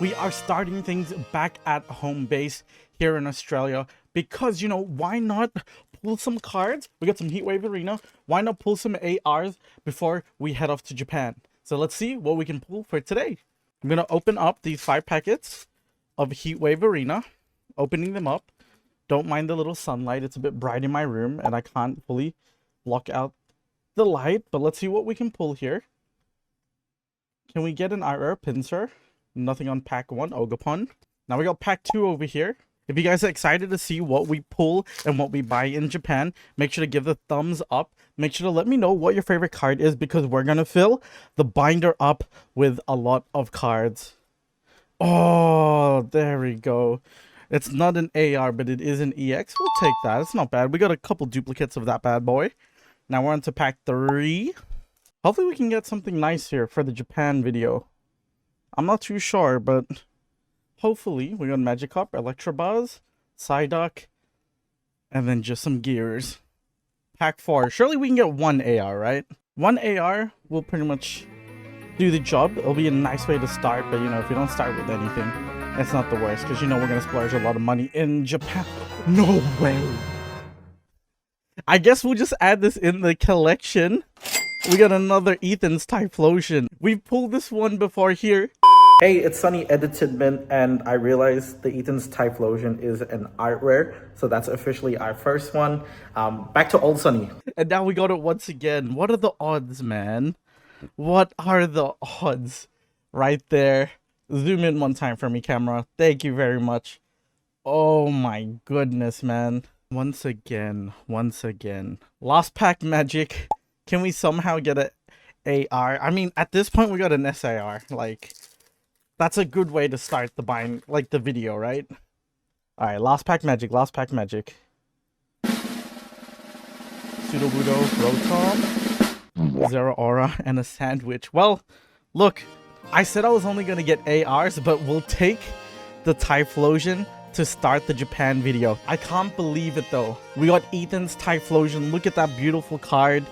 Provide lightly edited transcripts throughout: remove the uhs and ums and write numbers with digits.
we are starting things back at home base here in Australia because, you know, why not pull some cards? We got some Heatwave Arena. Why not pull some ARs before we head off to Japan? So let's see what we can pull for today. I'm going to open up these 5 packets of Heatwave Arena. Opening them up. Don't mind the little sunlight. It's a bit bright in my room and I can't fully block out the light. But let's see what we can pull here. Can we get an IR Pinsir? Nothing on pack 1, Ogapon. Now we got pack 2 over here. If you guys are excited to see what we pull and what we buy in Japan, make sure to give the thumbs up. Make sure to let me know what your favorite card is because we're going to fill the binder up with a lot of cards. Oh, there we go. It's not an AR, but it is an EX. We'll take that. It's not bad. We got a couple duplicates of that bad boy. Now we're on to pack 3. Hopefully we can get something nice here for the Japan video. I'm not too sure, but hopefully we got Magikarp, Electabuzz, Psyduck, and then just some gears. Pack 4. Surely we can get 1 AR, right? 1 AR will pretty much do the job. It'll be a nice way to start, but you know, if you don't start with anything, it's not the worst, because you know we're going to splurge a lot of money in Japan. No way! I guess we'll just add this in the collection. We got another Ethan's Typhlosion. We've pulled this one before here. Hey, it's Sunny Edited Mint, and I realized the Ethan's Typhlosion is an art rare, so that's officially our first one. Back to old Sunny. And now we got it once again. What are the odds, man? What are the odds? Right there. Zoom in one time for me, camera. Thank you very much. Oh my goodness, man. Once again. Last pack magic. Can we somehow get an AR? I mean, at this point, we got an SAR. Like, that's a good way to start the the video, right? Alright, last pack magic. Pseudobudo, Rotom, Zero Aura, and a Sandwich. Well, look, I said I was only going to get ARs, but we'll take the Typhlosion to start the Japan video. I can't believe it, though. We got Ethan's Typhlosion. Look at that beautiful card.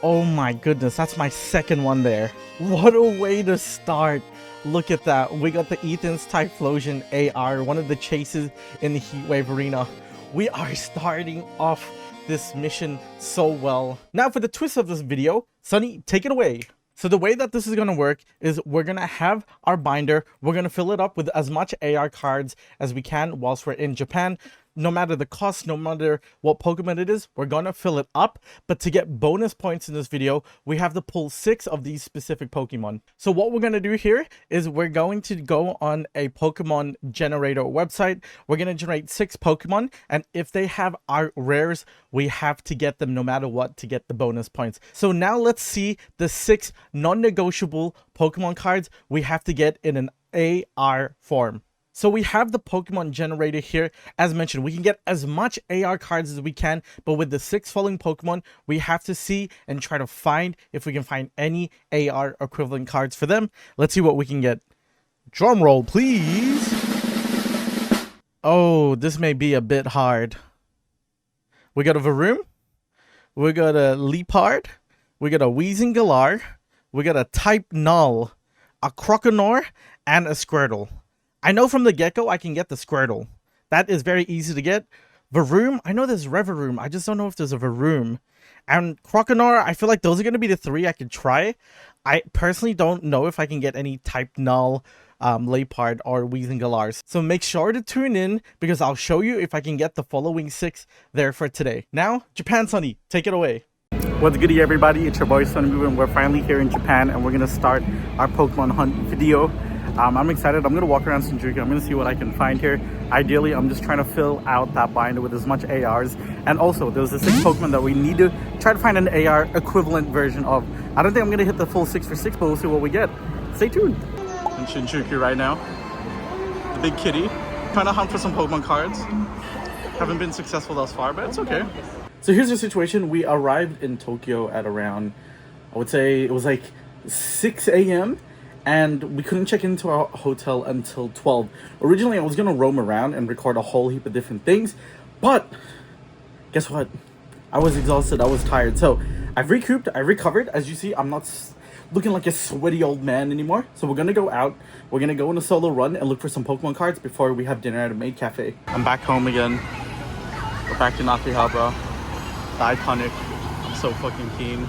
Oh my goodness, that's my second one there. What a way to start. Look at that. We got the Ethan's Typhlosion AR, one of the chases in the Heatwave Arena. We are starting off this mission so well. Now for the twist of this video, Sunny, take it away. So the way that this is going to work is we're going to have our binder. We're going to fill it up with as much AR cards as we can whilst we're in Japan. No matter the cost, no matter what Pokemon it is, we're going to fill it up. But to get bonus points in this video, we have to pull 6 of these specific Pokemon. So what we're going to do here is we're going to go on a Pokemon generator website. We're going to generate 6 Pokemon. And if they have our rares, we have to get them no matter what to get the bonus points. So now let's see the 6 non-negotiable Pokemon cards we have to get in an AR form. So we have the Pokemon generator here. As mentioned, we can get as much AR cards as we can, but with the 6 following Pokemon, we have to see and try to find if we can find any AR equivalent cards for them. Let's see what we can get. Drum roll, please. Oh, this may be a bit hard. We got a Varoom. We got a Leopard. We got a Weezing, we got a Type Null, a Croconaw, and a Squirtle. I know from the get-go I can get the Squirtle. That is very easy to get. Varoom, I know there's Revaroom. I just don't know if there's a Varoom. And Croconaw, I feel like those are going to be the 3 I could try. I personally don't know if I can get any Type Null, Leopard, or Weezing. So make sure to tune in because I'll show you if I can get the following 6 there for today. Now, Japan Sunny, take it away. What's goody, everybody? It's your boy Sunny, and we're finally here in Japan, and we're going to start our Pokemon hunt video. I'm excited. I'm going to walk around Shinjuku. I'm going to see what I can find here. Ideally, I'm just trying to fill out that binder with as much ARs. And also, there's the 6 Pokemon that we need to try to find an AR equivalent version of. I don't think I'm going to hit the full 6 for 6, but we'll see what we get. Stay tuned. In Shinjuku right now. The big kitty. Trying to hunt for some Pokemon cards. Haven't been successful thus far, but it's okay. So here's the situation. We arrived in Tokyo at around, I would say it was like 6 a.m. and we couldn't check into our hotel until 12. Originally, I was going to roam around and record a whole heap of different things, but guess what? I was exhausted, I was tired, so I've recouped, I recovered. As you see, I'm not looking like a sweaty old man anymore. So we're gonna go out. We're gonna go on a solo run and look for some Pokemon cards before we have dinner at a maid cafe. I'm back home again. We're back in Akihabara, the iconic. I'm so fucking keen.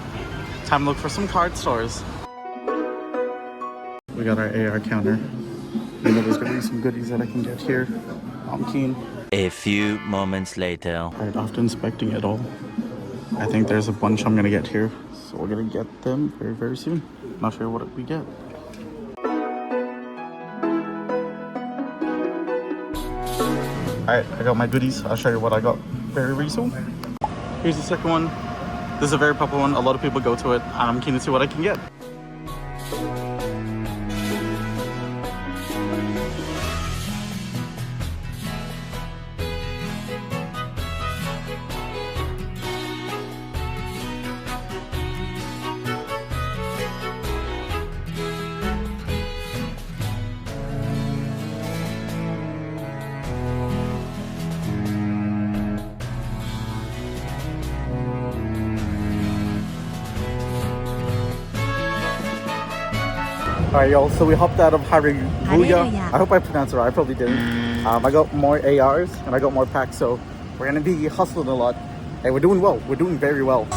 Time to look for some card stores. We got our AR counter. I know there's gonna be some goodies that I can get here. I'm keen. A few moments later. Alright, after inspecting it all, I think there's a bunch I'm gonna get here. So we're gonna get them very, very soon. Not sure what we get. Alright, I got my goodies. I'll show you what I got very, very soon. Here's the second one. This is a very popular one. A lot of people go to it, and I'm keen to see what I can get. Alright y'all, so we hopped out of Hallelujah. I hope I pronounced it right, I probably didn't. I got more ARs and I got more packs, so we're gonna be hustling a lot. Hey, we're doing well, we're doing very well.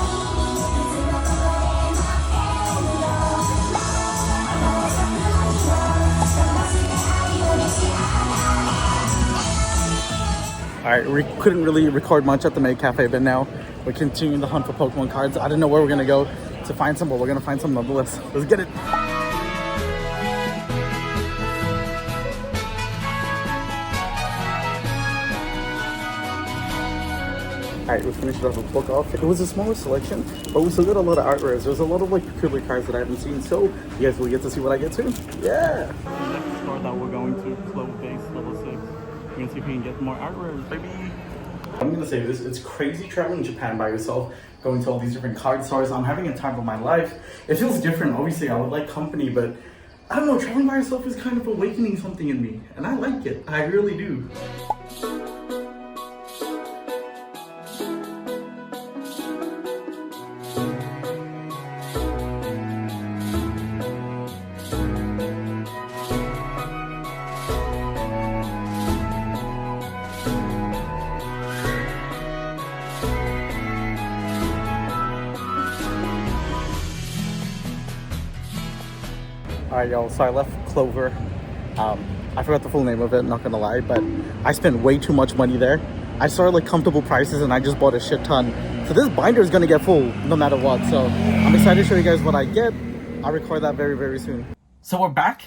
Alright, we couldn't really record much at the maid cafe, but now we're continuing the hunt for Pokemon cards. I don't know where we're gonna go to find some, but we're gonna find some nonetheless. Let's get it! Alright, we finished off with Book Off. It was a smaller selection, but we still got a lot of art rares. There's a lot of like peculiar cards that I haven't seen, so you guys will get to see what I get to. Yeah! The next store that we're going to, Clove Base level 6. We're gonna see if we can get more art rares, baby! I'm gonna say this, it's crazy traveling Japan by yourself, going to all these different card stores. I'm having a time of my life. It feels different, obviously I would like company, but I don't know, traveling by yourself is kind of awakening something in me, and I like it, I really do. Alright y'all, so I left Clover. I forgot the full name of it, not gonna lie, but I spent way too much money there. I saw like comfortable prices and I just bought a shit ton. So this binder is gonna get full no matter what. So I'm excited to show you guys what I get. I'll record that very, very soon. So we're back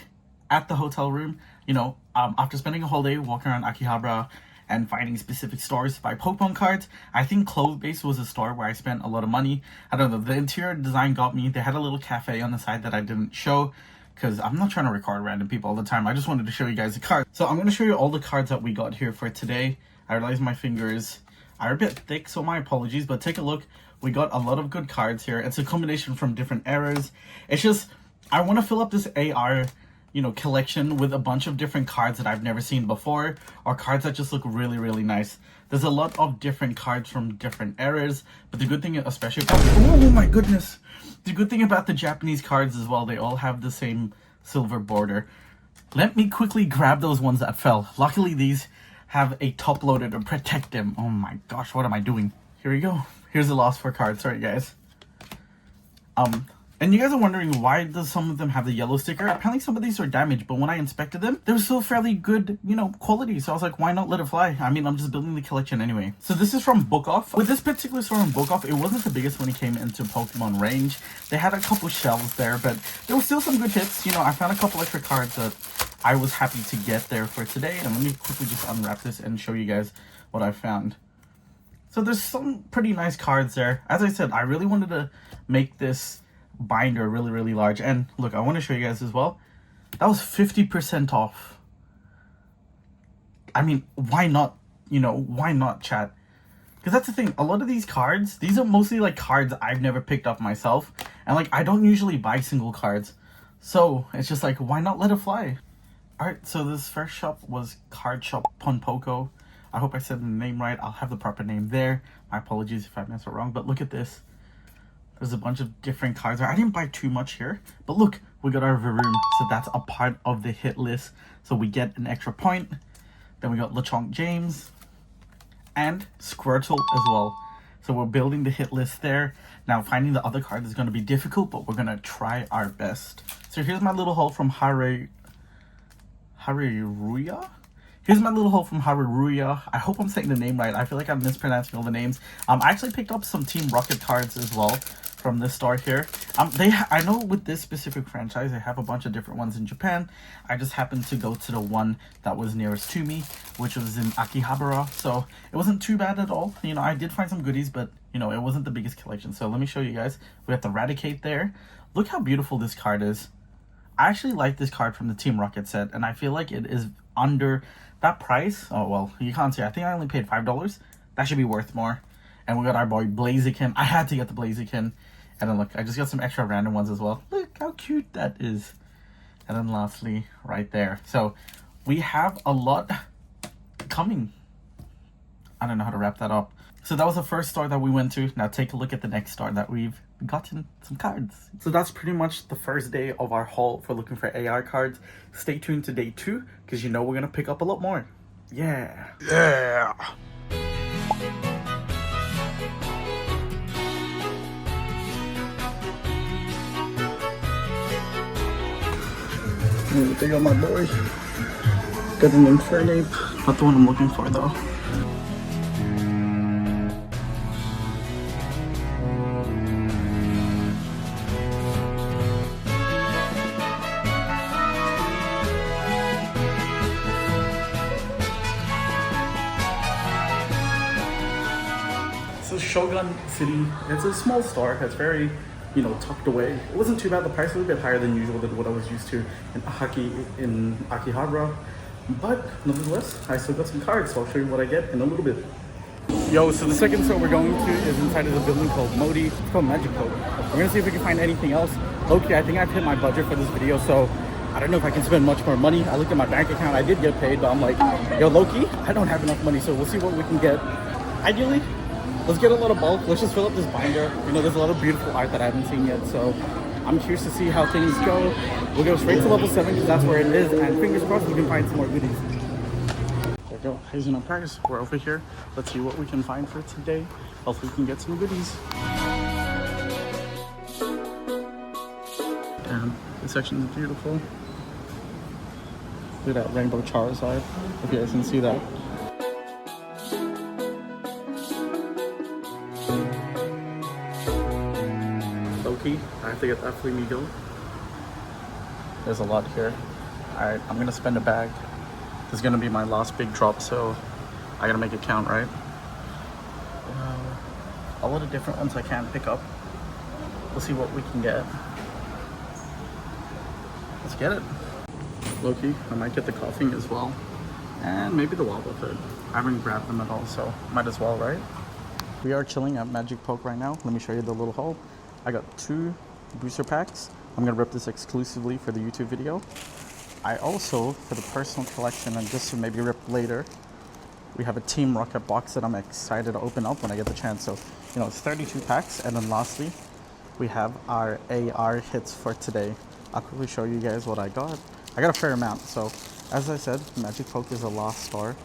at the hotel room. You know, after spending a whole day walking around Akihabara and finding specific stores to buy Pokemon cards, I think Clove Base was a store where I spent a lot of money. I don't know, the interior design got me. They had a little cafe on the side that I didn't show, because I'm not trying to record random people all the time. I just wanted to show you guys the cards. So I'm going to show you all the cards that we got here for today. I realize my fingers are a bit thick, so my apologies, but take a look. We got a lot of good cards here. It's a combination from different eras. It's just, I want to fill up this AR, you know, collection with a bunch of different cards that I've never seen before, or cards that just look really, really nice. There's a lot of different cards from different eras, but the good thing, especially, oh my goodness, the good thing about the Japanese cards as well, they all have the same silver border. Let me quickly grab those ones that fell. Luckily, these have a top loader to protect them. Oh my gosh, what am I doing? Here we go. Here's the last 4 cards. Sorry, guys. And you guys are wondering, why does some of them have the yellow sticker? Apparently some of these are damaged, but when I inspected them, they were still fairly good, you know, quality. So I was like, why not let it fly? I mean, I'm just building the collection anyway. So this is from Book Off. With this particular store on Book Off, it wasn't the biggest when it came into Pokemon range. They had a couple shelves there, but there were still some good hits. You know, I found a couple extra cards that I was happy to get there for today. And let me quickly just unwrap this and show you guys what I found. So there's some pretty nice cards there. As I said, I really wanted to make this binder really, really large. And look, I want to show you guys as well. That was 50% off. I mean, why not? You know, why not, chat? Because that's the thing. A lot of these cards, these are mostly like cards I've never picked up myself. And like, I don't usually buy single cards. So it's just like, why not let it fly? Alright, so this first shop was Card Shop Ponpoko. I hope I said the name right. I'll have the proper name there. My apologies if I messed it wrong. But look at this. There's a bunch of different cards. I didn't buy too much here, but look, we got our Varoom, so that's a part of the hit list. So we get an extra point. Then we got LeChonk James and Squirtle as well. So we're building the hit list there. Now finding the other card is going to be difficult, but we're going to try our best. So here's my little haul from Haruya. Here's my little haul from Haruya. I hope I'm saying the name right. I feel like I'm mispronouncing all the names. I actually picked up some Team Rocket cards as well from this store here. I know with this specific franchise, they have a bunch of different ones in Japan. I just happened to go to the one that was nearest to me, which was in Akihabara. So it wasn't too bad at all. You know, I did find some goodies, but you know, it wasn't the biggest collection. So let me show you guys. We have the Raticate there. Look how beautiful this card is. I actually like this card from the Team Rocket set, and I feel like it is under that price. Oh, well, you can't see. I think I only paid $5. That should be worth more. And we got our boy Blaziken. I had to get the Blaziken. And then look, I just got some extra random ones as well. Look how cute that is. And then lastly, right there. So we have a lot coming. I don't know how to wrap that up. So that was the first store that we went to. Now take a look at the next store that we've gotten some cards. So that's pretty much the first day of our haul for looking for AR cards. Stay tuned to day 2 because you know we're going to pick up a lot more. Yeah. Yeah. They got my boy. Got an Infernape. Not the one I'm looking for though. So Shogun City, it's a small store. It's very, you know, tucked away. It wasn't too bad. The price was a bit higher than usual than what I was used to in Akihabara. But nonetheless, I still got some cards, so I'll show you what I get in a little bit. Yo, so the second store we're going to is inside of the building called Modi. It's called Magic Poke. We're gonna see if we can find anything else. Okay, I think I've hit my budget for this video, so I don't know if I can spend much more money. I looked at my bank account, I did get paid, but I'm like, yo, Loki, I don't have enough money, so we'll see what we can get. Ideally, let's get a lot of bulk. Let's just fill up this binder. You know, there's a lot of beautiful art that I haven't seen yet, so I'm curious to see how things go. We'll go straight to level 7 because that's where it is, and fingers crossed we can find some more goodies. There we go. Hazing up price. We're over here. Let's see what we can find for today. Hopefully we can get some goodies. And this section is beautiful. Look at that rainbow Charizard, if you guys can see that. Loki, I have to get that Flamigo. There's a lot here. Alright, I'm gonna spend a bag. This is gonna be my last big drop, so I gotta make it count, right? A lot of different ones I can't pick up. We'll see what we can get. Let's get it. Loki, I might get the coughing as well. And maybe the Wobbuffet. I haven't grabbed them at all, so might as well, right? We are chilling at Magic Poke right now. Let me show you the little haul. I got 2 booster packs. I'm gonna rip this exclusively for the YouTube video. I also, for the personal collection and just to maybe rip later, we have a Team Rocket box that I'm excited to open up when I get the chance. So, you know, it's 32 packs. And then lastly, we have our AR hits for today. I'll quickly show you guys what I got. I got a fair amount. So, as I said, Magic Poke is the last store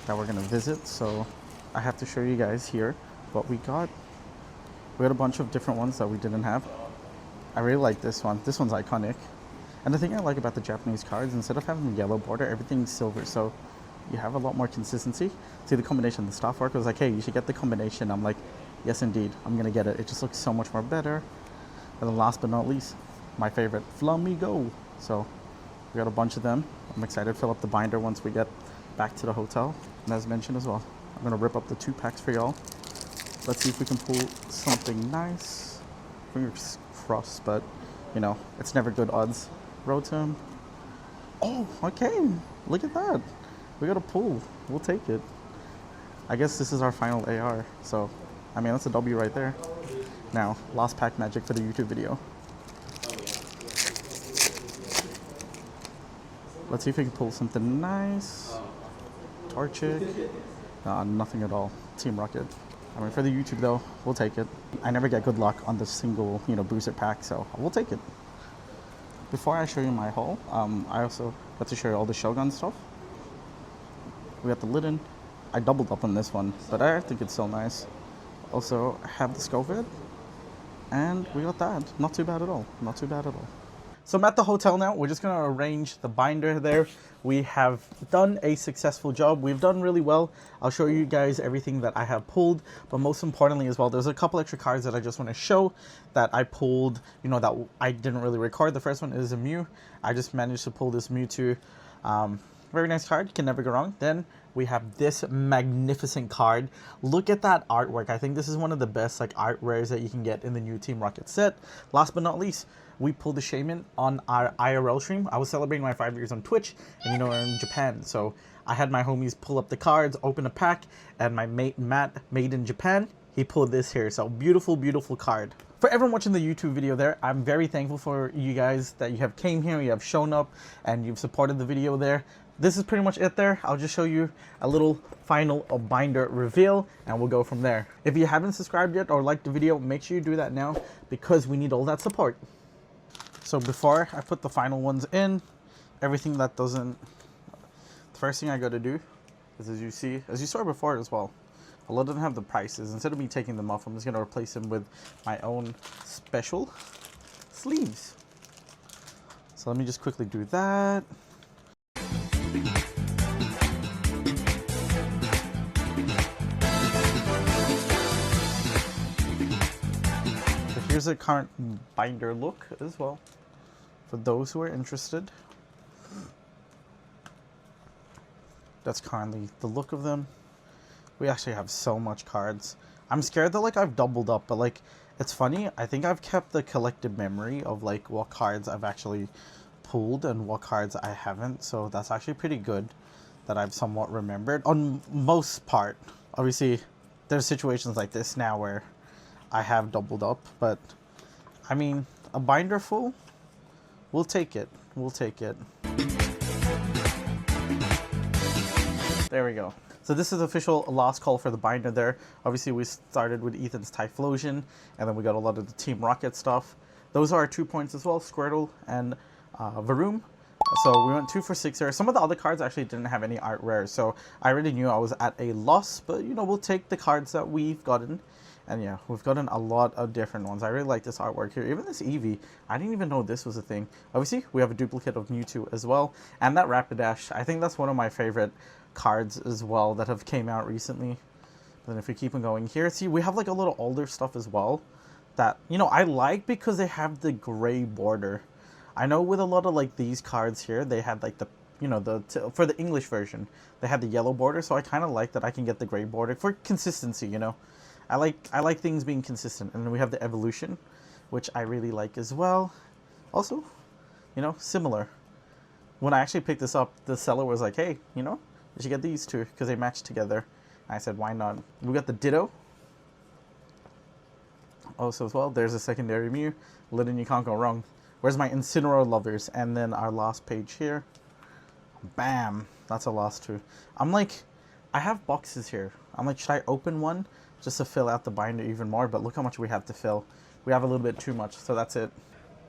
that we're gonna visit. So, I have to show you guys here what we got. We got a bunch of different ones that we didn't have. I really like this one. This one's iconic. And the thing I like about the Japanese cards, instead of having a yellow border, everything's silver. So you have a lot more consistency. See the combination, the staff worker was like, hey, you should get the combination. I'm like, yes, indeed, I'm gonna get it. It just looks so much more better. And then last but not least, my favorite, Flamigo. So we got a bunch of them. I'm excited to fill up the binder once we get back to the hotel. And as mentioned as well, I'm gonna rip up the 2 packs for y'all. Let's see if we can pull something nice. Fingers crossed, but you know, it's never good odds. Rotom. Oh, okay. Look at that. We got a pull. We'll take it. I guess this is our final AR. So, I mean, that's a W right there. Now, last pack magic for the YouTube video. Let's see if we can pull something nice. Torchic. Nothing at all. Team Rocket. I mean, for the YouTube though, we'll take it. I never get good luck on the single, booster pack, so we'll take it. Before I show you my haul, I also got to show you all the Shogun stuff. We got the Litten. I doubled up on this one, but I think it's still nice. Also have the Scoville, and we got that. Not too bad at all. Not too bad at all. So I'm at the hotel now. We're just gonna arrange the binder there. We have done a successful job. We've done really well. I'll show you guys everything that I have pulled, but most importantly as well, there's a couple extra cards that I just want to show that I pulled, that I didn't really record. The first one is a Mew. I just managed to pull this Mewtwo. Very nice card, can never go wrong. Then we have this magnificent card. Look at that artwork. I think this is one of the best art rares that you can get in the new Team Rocket set. Last but not least, we pulled the Shaman on our IRL stream. I was celebrating my 5 years on Twitch, and we're in Japan, so I had my homies pull up the cards, open a pack, and my mate Matt, made in Japan, he pulled this here. So beautiful, beautiful card. For everyone watching the YouTube video there, I'm very thankful for you guys that you have came here, you have shown up, and you've supported the video there. This is pretty much it there. I'll just show you a little final binder reveal, and we'll go from there. If you haven't subscribed yet or liked the video, make sure you do that now, because we need all that support. So before I put the final ones in, everything that doesn't, the first thing I got to do is, as you saw before as well, I'll let them have the prices. Instead of me taking them off, I'm just going to replace them with my own special sleeves. So let me just quickly do that. So here's a current binder look as well, for those who are interested. That's currently the look of them. We actually have so much cards. I'm scared that I've doubled up, but it's funny. I think I've kept the collective memory of what cards I've actually pulled and what cards I haven't. So that's actually pretty good that I've somewhat remembered on most part. Obviously, there's situations like this now where I have doubled up, but I mean, a binder full, we'll take it. We'll take it. There we go. So this is official last call for the binder there. Obviously, we started with Ethan's Typhlosion, and then we got a lot of the Team Rocket stuff. Those are our 2 points as well, Squirtle and Varoom. So we went 2 for 6 there. Some of the other cards actually didn't have any art rares, so I already knew I was at a loss, but we'll take the cards that we've gotten. And yeah, we've gotten a lot of different ones. I really like this artwork here. Even this Eevee, I didn't even know this was a thing. Obviously, we have a duplicate of Mewtwo as well. And that Rapidash, I think that's one of my favorite cards as well that have came out recently. Then if we keep on going here, see, we have a little older stuff as well that, I like because they have the gray border. I know with a lot of these cards here, they had for the English version, they had the yellow border, so I kind of like that I can get the gray border for consistency, I like things being consistent. And then we have the evolution, which I really like as well. Also, similar. When I actually picked this up, the seller was like, hey, you should get these two because they match together. And I said, why not? We got the Ditto. Also as well, there's a secondary Mew. Litten, you can't go wrong. Where's my Incineroar lovers? And then our last page here. Bam. That's a last two. I have boxes here. I'm should I open one just to fill out the binder even more? But look how much we have to fill. We have a little bit too much, so that's it.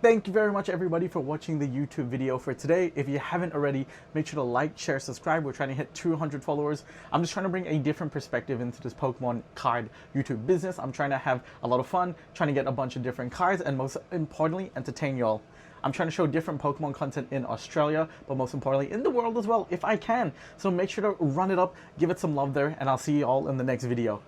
Thank you very much, everybody, for watching the YouTube video for today. If you haven't already, make sure to like, share, subscribe. We're trying to hit 200 followers. I'm just trying to bring a different perspective into this Pokemon card YouTube business. I'm trying to have a lot of fun, trying to get a bunch of different cards, and most importantly, entertain y'all. I'm trying to show different Pokemon content in Australia, but most importantly, in the world as well, if I can. So make sure to run it up, give it some love there, and I'll see you all in the next video.